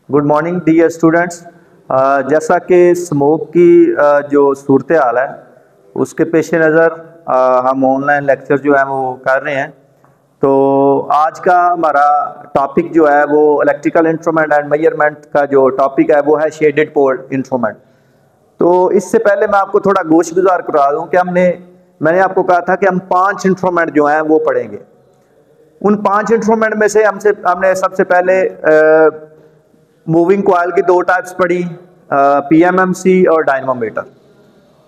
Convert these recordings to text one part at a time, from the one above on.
Good morning dear students. जैसा कि smoke की जो सूरत हाल है उसके पेश नज़र हम ऑनलाइन लेक्चर जो है वो कर रहे हैं। तो आज का हमारा टॉपिक जो है वो इलेक्ट्रिकल इंस्ट्रूमेंट एंड मेजरमेंट का जो टॉपिक है वो है शेडेड पोल इंस्ट्रूमेंट। तो इससे पहले मैं आपको थोड़ा गोश गुजार करा दूँ कि मैंने आपको कहा था कि हम 5 इंस्ट्रूमेंट जो हैं वो पढ़ेंगे। उन 5 इंस्ट्रूमेंट में से हमने सबसे पहले मूविंग कॉइल की 2 टाइप्स पढ़ी, पीएमएमसी और डायनामोमीटर।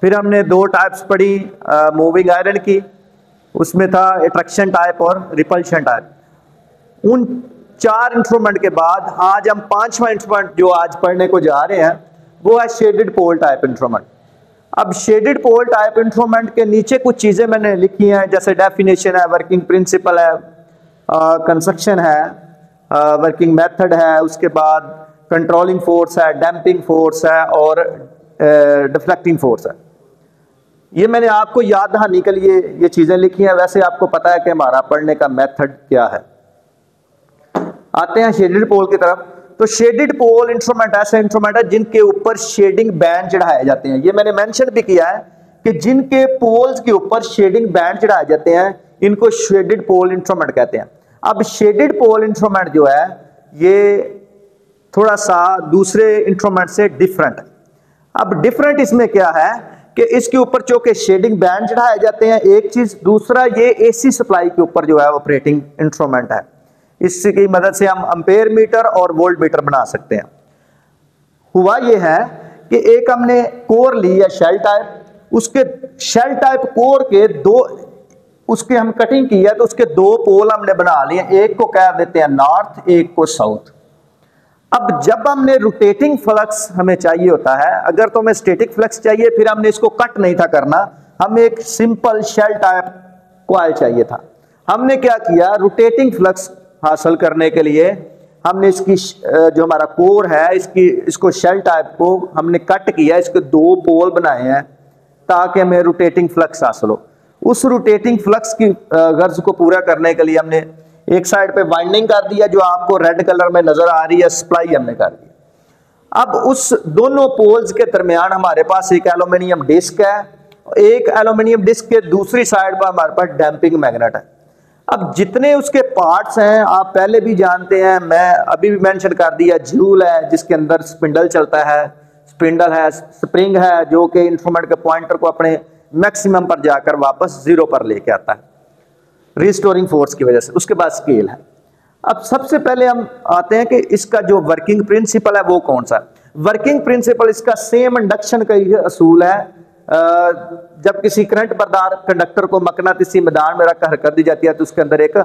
फिर हमने 2 टाइप्स पढ़ी मूविंग आयरन की, उसमें था अट्रैक्शन टाइप और रिपल्शन टाइप। उन 4 इंस्ट्रूमेंट के बाद आज हम 5वां इंस्ट्रूमेंट जो आज पढ़ने को जा रहे हैं वो है शेडेड पोल टाइप इंस्ट्रूमेंट। अब शेडेड पोल टाइप इंस्ट्रूमेंट के नीचे कुछ चीज़ें मैंने लिखी हैं, जैसे डेफिनेशन है, वर्किंग प्रिंसिपल है, कंस्ट्रक्शन है, वर्किंग मेथड है, उसके बाद कंट्रोलिंग फोर्स है, डैम्पिंग फोर्स है और डिफ्लेक्टिंग फोर्स है। ये मैंने आपको याद दहानी के लिए ये चीज़ें लिखी हैं। वैसे आपको पता है कि हमारा पढ़ने का मेथड क्या है। आते हैं शेडेड पोल की तरफ। तो शेडेड पोल इंस्ट्रूमेंट ऐसे इंस्ट्रूमेंट है जिनके ऊपर शेडिंग बैंड चढ़ाए जाते हैं। ये मैंने मेंशन भी किया है कि जिनके पोल्स के ऊपर शेडिंग बैंड चढ़ाए जाते हैं इनको शेडेड पोल इंस्ट्रूमेंट कहते हैं। अब शेडेड पोल इंस्ट्रूमेंट जो है ये थोड़ा सा दूसरे इंस्ट्रूमेंट से डिफरेंट है। अब डिफरेंट इसमें क्या है कि इसके ऊपर चूंकि शेडिंग बैंड चढ़ाए जाते हैं, एक चीज। दूसरा, ये एसी सप्लाई के ऊपर जो है ऑपरेटिंग इंस्ट्रूमेंट है। इसकी मदद से हम एम्पेयर मीटर और वोल्ट मीटर बना सकते हैं। हुआ ये है कि एक हमने कोर ली है शेल टाइप, उसके शेल टाइप कोर के उसके हम कटिंग की है तो उसके 2 पोल हमने बना लिए। एक को कह देते हैं नॉर्थ, एक को साउथ। अब जब हमने रोटेटिंग फ्लक्स हमें चाहिए होता है, अगर तो हमें स्टैटिक फ्लक्स चाहिए फिर हमने इसको कट नहीं था करना, हमें एक सिंपल शेल टाइप कॉइल चाहिए था। हमने क्या किया, रोटेटिंग फ्लक्स हासिल करने के लिए हमने इसकी जो हमारा कोर है इसको शेल टाइप को हमने कट किया, इसके 2 पोल बनाए हैं ताकि हमें रोटेटिंग फ्लक्स हासिल हो। उस रोटेटिंग फ्लक्स की गर्ज को पूरा करने के लिए हमने एक साइड पे वाइंडिंग कर दिया जो आपको रेड कलर में नजर आ रही है, सप्लाई हमने कर दी। अब उस दोनों पोल्स के दरमियान हमारे पास एक एल्यूमिनियम डिस्क है, एक एल्यूमिनियम डिस्क के दूसरी साइड पर हमारे पास डैम्पिंग मैग्नेट है। अब जितने उसके पार्ट्स हैं आप पहले भी जानते हैं, मैं अभी भी मेंशन कर दिया। जूल है जिसके अंदर स्पिंडल चलता है, स्पिंडल है, स्प्रिंग है जो कि इंस्ट्रूमेंट के पॉइंटर को अपने मैक्सिमम पर जाकर वापस 0 पर लेके आता है रिस्टोरिंग फोर्स की वजह से। उसके बाद स्केल है। अब सबसे पहले हम आते हैं कि इसका जो वर्किंग प्रिंसिपल है वो कौन सा है। वर्किंग प्रिंसिपल इसका सेम इंडक्शन का ही असूल है। जब किसी करंट बरदार कंडक्टर को मकनातीसी मैदान में रखकर हरकत दी जाती है तो उसके अंदर एक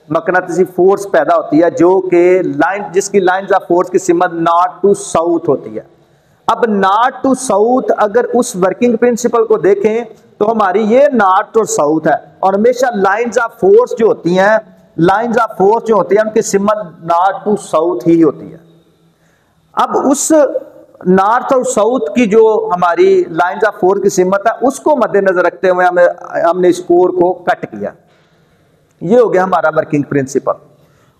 मकनातीसी फोर्स पैदा होती है जो कि जिसकी लाइंस ऑफ फोर्स की सिमत नॉर्थ टू साउथ होती है। अब नॉर्थ टू साउथ अगर उस वर्किंग प्रिंसिपल को देखें तो हमारी ये नॉर्थ और साउथ है, और हमेशा लाइंस ऑफ फोर्स जो होती हैं उनकी सिमत नॉर्थ टू साउथ ही होती है। अब उस नॉर्थ और साउथ की जो हमारी लाइंस ऑफ फोर्स की सिमत है उसको मद्देनजर रखते हुए हमने इस कोर को कट किया। ये हो गया हमारा वर्किंग प्रिंसिपल।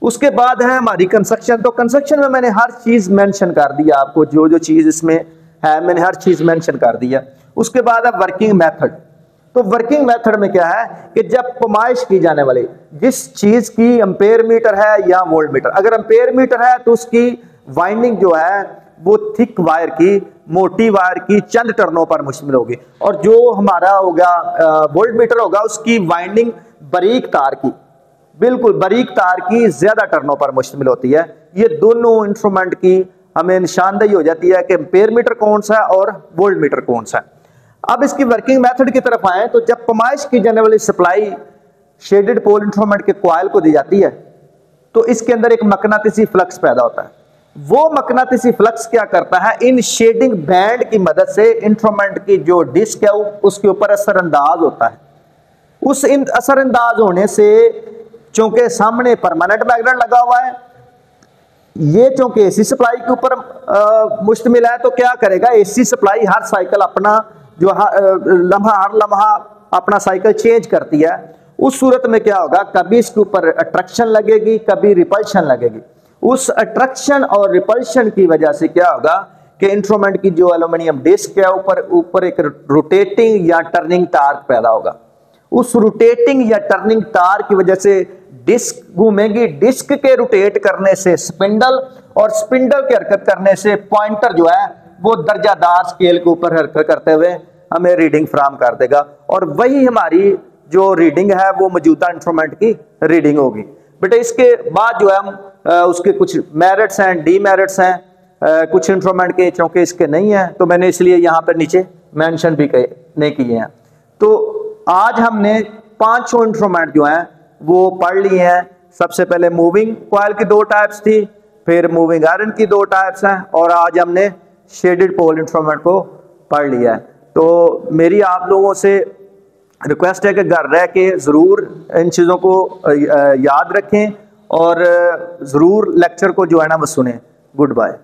उसके बाद है हमारी कंस्ट्रक्शन। तो कंस्ट्रक्शन में मैंने हर चीज मेंशन कर दिया, आपको जो जो चीज इसमें है मैंने हर चीज मेंशन कर दिया। उसके बाद है वर्किंग मेथड। तो वर्किंग मेथड में क्या है कि जब पैमाइश की जाने वाली जिस चीज की एम्पेयर मीटर है या वोल्ट मीटर, अगर एम्पेयर मीटर है तो उसकी वाइंडिंग जो है वो थिक वायर की, मोटी वायर की चंद टर्नों पर मुश्तमिल होगी, और जो हमारा होगा वोल्ट मीटर होगा उसकी वाइंडिंग बारीक तार की, बिल्कुल बारीक तार की ज्यादा टर्नों पर मुश्तमिल होती है। ये दोनों इंस्ट्रूमेंट की हमें निशानदेही हो जाती है कि एम्पेयर मीटर कौन सा है और वोल्ट मीटर कौन सा है। अब इसकी वर्किंग मेथड की तरफ आए तो जब पैमाइश की जाने वाली सप्लाई शेडेड पोल इंस्ट्रूमेंट के कॉइल को दी जाती है तो इसके अंदर एक मकनातीसी फ्लक्स पैदा होता है। वो मकनातीसी फ्लक्स क्या करता है, इन शेडिंग बैंड की मदद से इंस्ट्रूमेंट की जो डिस्क है उसके ऊपर असरअंदाज होता है। उस असरअंदाज होने से चूंकि सामने परमानेंट मैग्नेट लगा हुआ है, ये चूंकि एसी सप्लाई के ऊपर मुश्तमिल है, तो क्या करेगा, एसी सप्लाई हर साइकिल अपना जो हर लम्हा अपना साइकिल चेंज करती है। उस सूरत में क्या होगा, कभी इसके ऊपर अट्रैक्शन लगेगी, कभी रिपल्शन लगेगी। उस अट्रैक्शन और रिपल्शन की वजह से क्या होगा कि इंस्ट्रूमेंट की जो एल्यूमिनियम डिस्क है ऊपर एक रोटेटिंग या टर्निंग टार्क पैदा होगा। उस रोटेटिंग या टर्निंग टार्क की वजह से डिस्क घूमेगी, डिस्क के रोटेट करने से स्पिंडल, और स्पिंडल के हरकत करने से पॉइंटर जो है वो दर्जादार स्केल के ऊपर हरकत करते हुए हमें रीडिंग फ्राहम कर देगा, और वही हमारी जो रीडिंग है वो मौजूदा इंस्ट्रूमेंट की रीडिंग होगी। बेटा इसके बाद जो है हम उसके कुछ मेरिट्स हैं, डीमेरिट्स हैं कुछ इंस्ट्रूमेंट के, चूंकि इसके नहीं है तो मैंने इसलिए यहाँ पर नीचे मेंशन भी नहीं किए हैं। तो आज हमने 5 इंस्ट्रूमेंट जो हैं वो पढ़ लिए हैं। सबसे पहले मूविंग कॉइल की 2 टाइप्स थी, फिर मूविंग आयरन की 2 टाइप्स हैं, और आज हमने शेडेड पोल इंस्ट्रूमेंट को पढ़ लिया है। तो मेरी आप लोगों से रिक्वेस्ट है कि घर रह के ज़रूर इन चीज़ों को याद रखें और ज़रूर लेक्चर को जो है ना वो सुनें। Good bye.